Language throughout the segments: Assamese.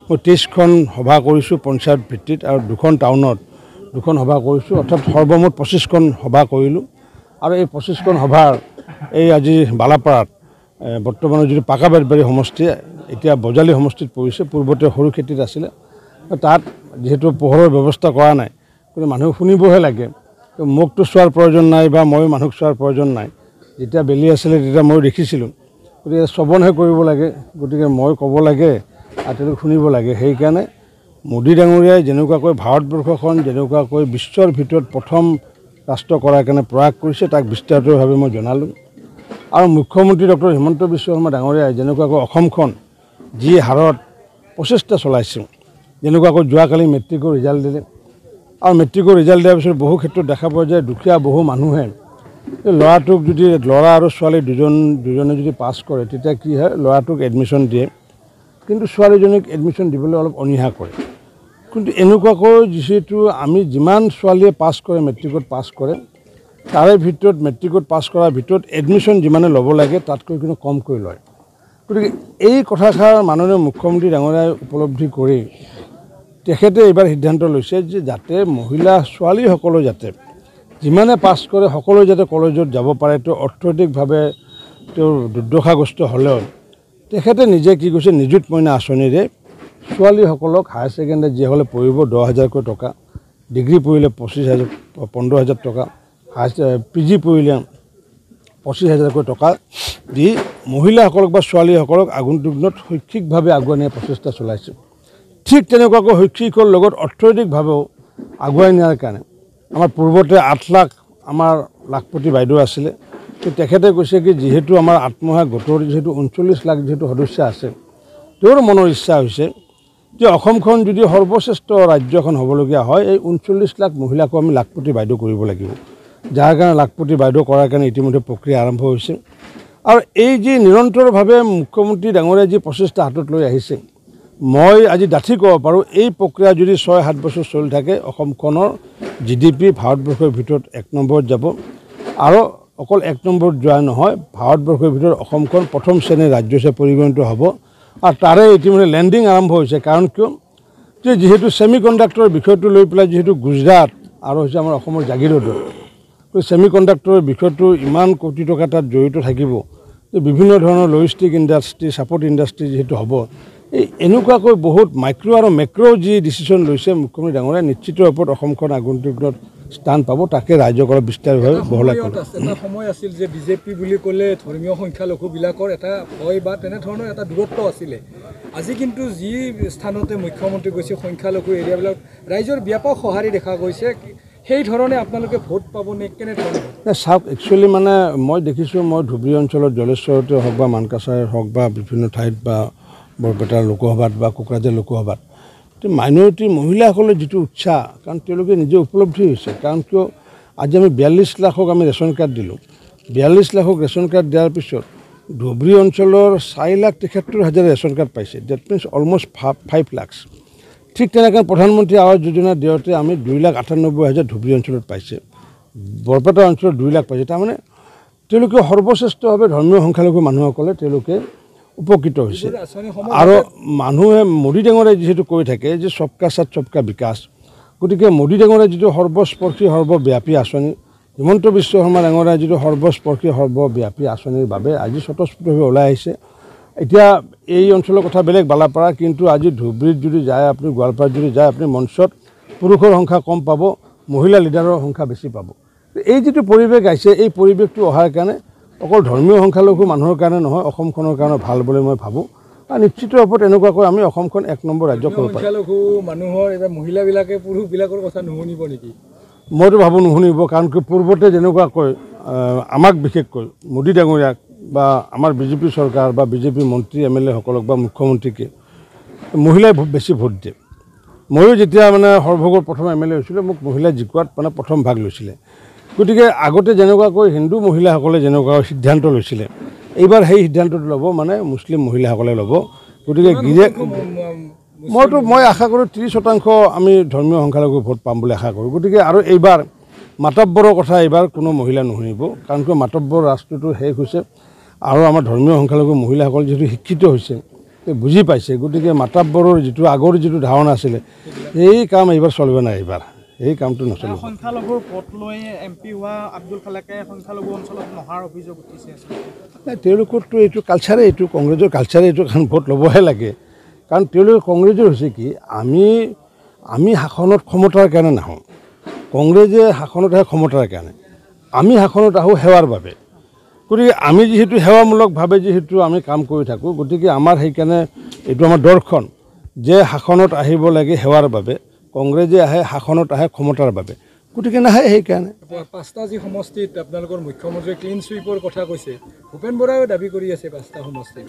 মই 23খন সভা কৰিছোঁ পঞ্চায়ত ভিত্তিত আৰু 2খন টাউনত 2খন সভা কৰিছোঁ, অৰ্থাৎ সৰ্বমুঠ 25খন সভা কৰিলোঁ। আৰু এই 25খন সভাৰ এই আজি বালাপাৰাত বৰ্তমানৰ যিটো পাকা বেতবাৰী সমষ্টি এতিয়া বজালী সমষ্টিত পৰিছে, পূৰ্বতে সৰু খেতিত আছিলে। তাত যিহেতু পোহৰৰ ব্যৱস্থা কৰা নাই, কিন্তু মানুহ শুনিবহে লাগে। মোকতো চোৱাৰ প্ৰয়োজন নাই বা মই মানুহক চোৱাৰ প্ৰয়োজন নাই। যেতিয়া বেলি আছিলে তেতিয়া মই দেখিছিলোঁ, গতিকে শ্ৰৱণহে কৰিব লাগে, গতিকে মই ক'ব লাগে আৰু তেওঁলোক শুনিব লাগে। সেইকাৰণে মোদী ডাঙৰীয়াই যেনেকুৱাকৈ ভাৰতবৰ্ষখন যেনেকুৱাকৈ বিশ্বৰ ভিতৰত প্ৰথম ৰাষ্ট্ৰ কৰাৰ কাৰণে প্ৰয়াস কৰিছে, তাক বিস্তাৰিতভাৱে মই জনালোঁ। আৰু মুখ্যমন্ত্ৰী ডক্টৰ হিমন্ত বিশ্ব শৰ্মা ডাঙৰীয়াই যেনেকুৱাকৈ অসমখন যি হাৰত প্ৰচেষ্টা চলাইছে, যেনেকুৱাকৈ যোৱাকালি মেট্ৰিকৰ ৰিজাল্ট দিলে, আৰু মেট্ৰিকৰ ৰিজাল্ট দিয়াৰ পিছত বহু ক্ষেত্ৰত দেখা পোৱা যায় দুখীয়া বহু মানুহে এই ল'ৰাটোক যদি ল'ৰা আৰু ছোৱালী দুজনে যদি পাছ কৰে, তেতিয়া কি হয়, ল'ৰাটোক এডমিশ্যন দিয়ে, কিন্তু ছোৱালীজনীক এডমিশ্যন দিবলৈ অলপ অনীহা কৰে। কিন্তু এনেকুৱাকৈ যিহেতু আমি যিমান ছোৱালীয়ে পাছ কৰে, মেট্ৰিকত পাছ কৰে, তাৰে ভিতৰত মেট্ৰিকত পাছ কৰাৰ ভিতৰত এডমিশ্যন যিমানে ল'ব লাগে তাতকৈ কিন্তু কমকৈ লয়। গতিকে এই কথাষাৰ মাননীয় মুখ্যমন্ত্ৰী ডাঙৰীয়াই উপলব্ধি কৰি তেখেতে এইবাৰ সিদ্ধান্ত লৈছে যে যাতে মহিলা ছোৱালীসকলে যাতে যিমানে পাছ কৰে সকলো যাতে কলেজত যাব পাৰে। তেওঁ অৰ্থনৈতিকভাৱে তেওঁৰ দুৰ্দশাগ্ৰস্ত হ'লেও তেখেতে নিজে কি কৈছে, নিযুত মইনা আঁচনিৰে ছোৱালীসকলক হায়াৰ ছেকেণ্ডেৰী যিসকলে পঢ়িব 10,000কৈ টকা, ডিগ্ৰী পঢ়িলে 15,000 টকা, PG পঢ়িলে 25,000কৈ টকা দি মহিলাসকলক বা ছোৱালীসকলক আগন্তুক দিনত শৈক্ষিকভাৱে আগুৱাই নিয়াৰ প্ৰচেষ্টা চলাইছে। ঠিক তেনেকুৱাকৈ শৈক্ষিকৰ লগত অৰ্থনৈতিকভাৱেও আগুৱাই নিয়াৰ কাৰণে আমাৰ পূৰ্বতে 8 লাখ আমাৰ লাখপতি বাইদেউ আছিলে, তেখেতে কৈছে কি যিহেতু আমাৰ আত্মসহায়ক গোটৰ যিহেতু 39 লাখ যিহেতু সদস্য আছে, তেওঁৰ মনৰ ইচ্ছা হৈছে যে অসমখন যদি সৰ্বশ্ৰেষ্ঠ ৰাজ্য এখন হ'বলগীয়া হয়, এই 39 লাখ মহিলাকো আমি লাখপতি বাইদেউ কৰিব লাগিব। যাৰ কাৰণে লাখপতি বাইদেউ কৰাৰ কাৰণে ইতিমধ্যে প্ৰক্ৰিয়া আৰম্ভ হৈছে। আৰু এই যি নিৰন্তৰভাৱে মুখ্যমন্ত্ৰী ডাঙৰীয়াই যি প্ৰচেষ্টা হাতত লৈ আহিছে, মই আজি ডাঠি ক'ব পাৰোঁ এই প্ৰক্ৰিয়া যদি 6-7 বছৰ চলি থাকে, অসমখনৰ GDP ভাৰতবৰ্ষৰ ভিতৰত 1 নম্বৰত যাব। আৰু অকল 1 নম্বৰত যোৱা নহয়, ভাৰতবৰ্ষৰ ভিতৰত অসমখন প্ৰথম শ্ৰেণীৰ ৰাজ্য হিচাপে পৰিগণিত হ'ব। আৰু তাৰে ইতিমধ্যে লেণ্ডিং আৰম্ভ হৈছে। কাৰণ কিয়, যে যিহেতু ছেমি কণ্ডাক্টৰৰ বিষয়টো লৈ পেলাই যিহেতু গুজৰাট আৰু হৈছে আমাৰ অসমৰ জাগিৰোডত, ছেমি কণ্ডাক্টৰৰ বিষয়টো ইমান কোটি টকা তাত জড়িত থাকিব যে বিভিন্ন ধৰণৰ লজিষ্টিক ইণ্ডাষ্ট্ৰী, ছাপৰ্ট ইণ্ডাষ্ট্ৰী যিহেতু হ'ব, এই এনেকুৱাকৈ বহুত মাইক্ৰ' আৰু মেক্ৰ' যি ডিচিশ্যন লৈছে মুখ্যমন্ত্ৰী ডাঙৰীয়াই, নিশ্চিত ৰূপত অসমখন আগন্তুক দিনত স্থান পাব। তাকে ৰাজ্যখনৰ বিস্তাৰিতভাৱে বহলাই ক'লে। এটা সময় আছিল যে বিজেপি বুলি ক'লে ধৰ্মীয় সংখ্যালঘুবিলাকৰ এটা ভয় বা তেনেধৰণৰ এটা দূৰত্ব আছিলে। আজি কিন্তু যি স্থানতে মুখ্যমন্ত্ৰী গৈছে, সংখ্যালঘু এৰিয়াবিলাক ৰাইজৰ ব্যাপক সঁহাৰি দেখা গৈছে। সেই ধৰণে আপোনালোকে ভোট পাবনে, কেনেধৰণে? চাওক, একচুৱেলি মানে মই দেখিছোঁ, মই ধুবুৰী অঞ্চলত জলেশ্বৰতে হওক বা মানকাছাৰে হওক বা বিভিন্ন ঠাইত বা বৰপেটাৰ লোকসভাত বা কোকৰাঝাৰ লোকসভাত মাইনৰিটি মহিলাসকলৰ যিটো উৎসাহ, কাৰণ তেওঁলোকে নিজে উপলব্ধি হৈছে। কাৰণ কিয়, আজি আমি 42 লাখক আমি ৰেচন কাৰ্ড দিলোঁ। 42 লাখক ৰেচন কাৰ্ড দিয়াৰ পিছত ধুবুৰী অঞ্চলৰ 4,73,000 ৰেচন কাৰ্ড পাইছে। That means almost 5 lakh. ঠিক তেনেকৈ প্ৰধানমন্ত্ৰী আৱাস যোজনা দিওঁতে আমি 2,98,000 ধুবুৰী অঞ্চলত পাইছে। বৰপেটা অঞ্চলত 2 লাখ পাইছে। তাৰমানে তেওঁলোকে সৰ্বশ্ৰেষ্ঠভাৱে ধৰ্মীয় সংখ্যালঘু মানুহসকলে তেওঁলোকে উপকৃত হৈছে। আৰু মানুহে মোদী ডাঙৰীয়াই যিহেতু কৈ থাকে যে সবকা সাথ সবকা বিকাশ, গতিকে মোদী ডাঙৰীয়াৰ যিটো সৰ্বস্পৰ্শী সৰ্বব্যাপী আঁচনি, হিমন্ত বিশ্ব শৰ্মা ডাঙৰীয়াৰ যিটো সৰ্বস্পৰ্শী সৰ্বব্যাপী আঁচনিৰ বাবে আজি স্বতঃস্ফূৰ্তভাৱে ওলাই আহিছে। এতিয়া এই অঞ্চলৰ কথা বেলেগ বালাপাৰা, কিন্তু আজি ধুবুৰীত যদি যায়, আপুনি গোৱালপাৰাত যদি যায়, আপুনি মঞ্চত পুৰুষৰ সংখ্যা কম পাব, মহিলা লিডাৰৰ সংখ্যা বেছি পাব। এই যিটো পৰিৱেশ আহিছে, এই পৰিৱেশটো অহাৰ কাৰণে অকল ধৰ্মীয় সংখ্যালঘু মানুহৰ কাৰণে নহয়, অসমখনৰ কাৰণে ভাল বুলি মই ভাবোঁ। আৰু নিশ্চিত ৰূপত এনেকুৱাকৈ আমি অসমখন 1 নম্বৰ ৰাজ্য কৰিব পাৰিম। সংখ্যালঘু মানুহৰ এইবাৰ মহিলাবিলাকে পুৰুষবিলাকৰ কথা নুশুনিব নেকি? মইতো ভাবোঁ নুশুনিব। কাৰণ কি, পূৰ্বতে যেনেকুৱাকৈ আমাক বিশেষকৈ মোদী ডাঙৰীয়াক বা আমাৰ বিজেপি চৰকাৰ বা বিজেপি মন্ত্ৰী MLA সকলক বা মুখ্যমন্ত্ৰীকে মহিলাই বেছি ভোট দিয়ে। ময়ো যেতিয়া মানে সৰভোগৰ প্ৰথম MLA হৈছিলোঁ, মোক মহিলাই জিকোৱাত মানে প্ৰথম ভাগ লৈছিলে। গতিকে আগতে যেনেকুৱাকৈ হিন্দু মহিলাসকলে যেনেকুৱা সিদ্ধান্ত লৈছিলে, এইবাৰ সেই সিদ্ধান্তটো ল'ব মানে মুছলিম মহিলাসকলে ল'ব। গতিকে মই আশা কৰোঁ 30% আমি ধৰ্মীয় সংখ্যালঘু ভোট পাম বুলি আশা কৰোঁ। গতিকে আৰু এইবাৰ মাতব্বৰৰ কথা এইবাৰ কোনো মহিলা নুশুনিব। কাৰণ কিয়, মাতব্বৰ ৰাজটোতো শেষ হৈছে আৰু আমাৰ ধৰ্মীয় সংখ্যালঘু মহিলাসকল যিহেতু শিক্ষিত হৈছে, বুজি পাইছে গতিকে মাতাব্বৰৰ যিটো আগৰ যিটো ধাৰণা আছিলে এই কাম এইবাৰ চলিব নাই এইবাৰ এই কামটো নচলিব সংখ্যালঘুৰ ভোট লৈ MP হোৱা আব্দুল খালেকে সংখ্যালঘু অঞ্চলত নহাৰ অভিযোগ উঠিছে তেওঁলোকৰতো এইটো কালচাৰে এইটো কংগ্ৰেছৰ কালচাৰে এইটো কাৰণ ভোট ল'বহে লাগে কাৰণ তেওঁলোকে কংগ্ৰেছৰ হৈছে কি আমি শাসনত ক্ষমতাৰ কাৰণে নাহোঁ কংগ্ৰেছে শাসনত আহে ক্ষমতাৰ কাৰণে আমি শাসনত আহোঁ সেৱাৰ বাবে গতিকে আমি যিহেতু সেৱামূলকভাৱে যিহেতু আমি কাম কৰি থাকোঁ গতিকে আমাৰ সেইকাৰণে এইটো আমাৰ দৰ্শন যে শাসনত আহিব লাগে সেৱাৰ বাবে কংগ্ৰেছে আহে শাসনত আহে ক্ষমতাৰ বাবে গতিকে নাহে সেইকাৰণে 5টা যি সমষ্টিত আপোনালোকৰ মুখ্যমন্ত্ৰীয়ে ক্লিন ছুইপৰ কথা কৈছে ভূপেন বৰাইও দাবী কৰি আছে 5টা সমষ্টিত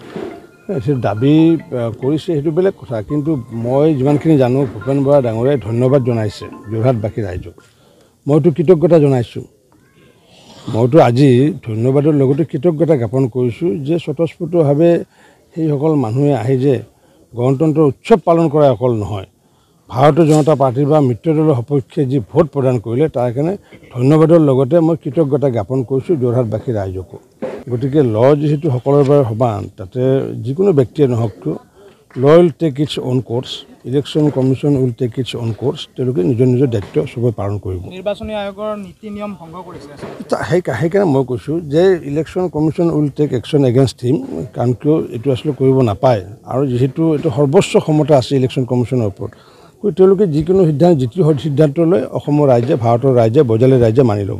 সেইটো দাবী কৰিছে সেইটো বেলেগ কথা কিন্তু মই যিমানখিনি জানো ভূপেন বৰা ডাঙৰীয়াই ধন্যবাদ জনাইছে যোৰহাটবাসী ৰাইজক মইতো কৃতজ্ঞতা জনাইছোঁ মইতো আজি ধন্যবাদৰ লগতে কৃতজ্ঞতা জ্ঞাপন কৰিছোঁ যে স্বতঃস্ফূৰ্তভাৱে সেইসকল মানুহে আহি যে গণতন্ত্ৰ উৎসৱ পালন কৰা অকল নহয় ভাৰতীয় জনতা পাৰ্টীৰ বা মিত্ৰদলৰ সপক্ষে যি ভোট প্ৰদান কৰিলে তাৰ কাৰণে ধন্যবাদৰ লগতে মই কৃতজ্ঞতা জ্ঞাপন কৰিছোঁ যোৰহাটবাসী ৰাইজকো গতিকে ল যিহেতু সকলোৰে বাবে সমান তাতে যিকোনো ব্যক্তিয়ে নহওক কিয় law will take its own course election commission will take its own course তেওঁলোকে নিজৰ নিজৰ দায়িত্ব চবেই পালন কৰিব নিৰ্বাচনী আয়োগৰ নীতি নিয়ম ভংগ কৰিছে সেইকাৰণে মই কৈছোঁ যে election commission will take action against him কাৰণ কিয় এইটো আচলতে কৰিব নাপায় আৰু যিহেতু এইটো সৰ্বোচ্চ ক্ষমতা আছে ইলেকশ্যন কমিশ্যনৰ ওপৰত তেওঁলোকে যিকোনো সিদ্ধান্ত যিটো সিদ্ধান্ত লয় অসমৰ ৰাইজে ভাৰতৰ ৰাইজে বজালী ৰাইজে মানি ল'ব